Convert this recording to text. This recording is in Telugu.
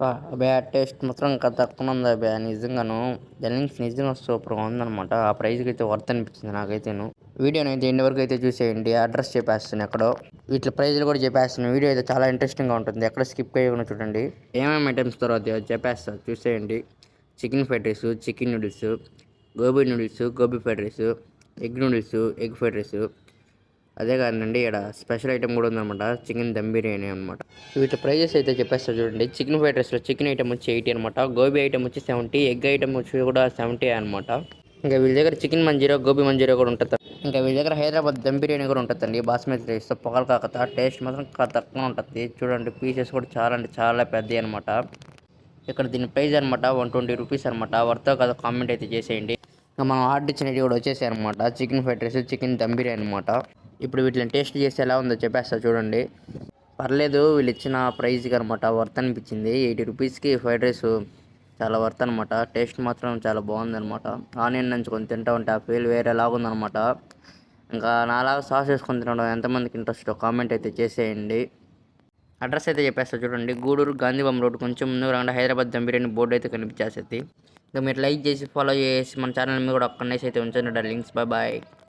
అబ్బే టేస్ట్ మాత్రం ఇంకా తక్కువ ఉంది అబ్బే నిజంగాను. లింక్స్ నిజంగా సూపర్గా ఉందన్నమాట. ఆ ప్రైస్కి అయితే వర్త్ అనిపించింది నాకైతేను. వీడియోని అయితే ఎండ్ వరకు అయితే చూసేయండి. అడ్రస్ చెప్పేస్తాను ఎక్కడో, వీటి ప్రైజ్లు కూడా చెప్పేస్తాను. వీడియో అయితే చాలా ఇంట్రెస్టింగ్గా ఉంటుంది, ఎక్కడ స్కిప్ చేయకుండా చూడండి. ఏమేమి ఐటమ్స్ తర్వాత చెప్పేస్తాను చూసేయండి. Chicken fried rice, chicken noodles, gobi noodles, gobi fried rice, egg noodles, egg fried rice. అదే కాదండి, ఇక్కడ స్పెషల్ ఐటమ్ కూడా ఉందన్నమాట, చికెన్ దమ్ బిర్యానీ అనమాట. వీటి ప్రైజెస్ అయితే చెప్పేస్తా చూడండి. చికెన్ ఫ్రైడ్ రైస్లో చికెన్ ఐటమ్ వచ్చి 80 అనమాట, గోబీ ఐటమ్ వచ్చి 70, ఎగ్ ఐటమ్ వచ్చి కూడా 70 అనమాట. ఇంకా వీళ్ళ దగ్గర చికెన్ మంజీరా, గోబీ మంజీరా కూడా ఉంటుంది. ఇంకా వీళ్ళ దగ్గర హైదరాబాద్ దమ్ బిర్యానీ కూడా ఉంటుందండి, బాస్మతి రైస్తో పొగలు కాకత. టేస్ట్ మాత్రం తక్కువ ఉంటుంది. చూడండి పీసెస్ కూడా చాలా అంటే చాలా పెద్దవి అనమాట. ఇక్కడ దీని ప్రైస్ అనమాట 120 రూపీస్ అనమాట. వర్తో కదా కామెంట్ అయితే చేసేయండి. ఇంకా మనం ఆర్డర్ ఇచ్చినవి కూడా వచ్చేసాయి అనమాట, chicken fried rice, chicken dum biryani అనమాట. ఇప్పుడు వీటిని టేస్ట్ చేసి ఎలా ఉందో చెప్పేస్తా చూడండి. పర్లేదు, వీళ్ళు ఇచ్చిన ప్రైస్కి అనమాట వర్త్ అనిపించింది. 80 రూపీస్కి ఫ్రైడ్ రైస్ చాలా వర్త్ అనమాట. టేస్ట్ మాత్రం చాలా బాగుందనమాట. ఆనియన్ నంచుకొని తింటా ఉంటే ఆ ఫీల్ వేరేలాగుందనమాట. ఇంకా నాలాగా సాస్ వేసుకొని తినడం ఎంతమందికి ఇంట్రెస్ట్ కామెంట్ అయితే చేసేయండి. అడ్రస్ అయితే చెప్పేస్తా చూడండి. గూడూరు గాంధీబొమ్మ రోడ్ కొంచెం ముందు రాకుండా హైదరాబాద్ దమ్ బిర్యానీ బోర్డు అయితే కనిపించేస్తుంది. ఇంకా మీరు లైక్ చేసి ఫాలో చేసి మన ఛానల్ మీద కూడా ఒక్క అయితే ఉంచండి లింక్స్. బాయ్.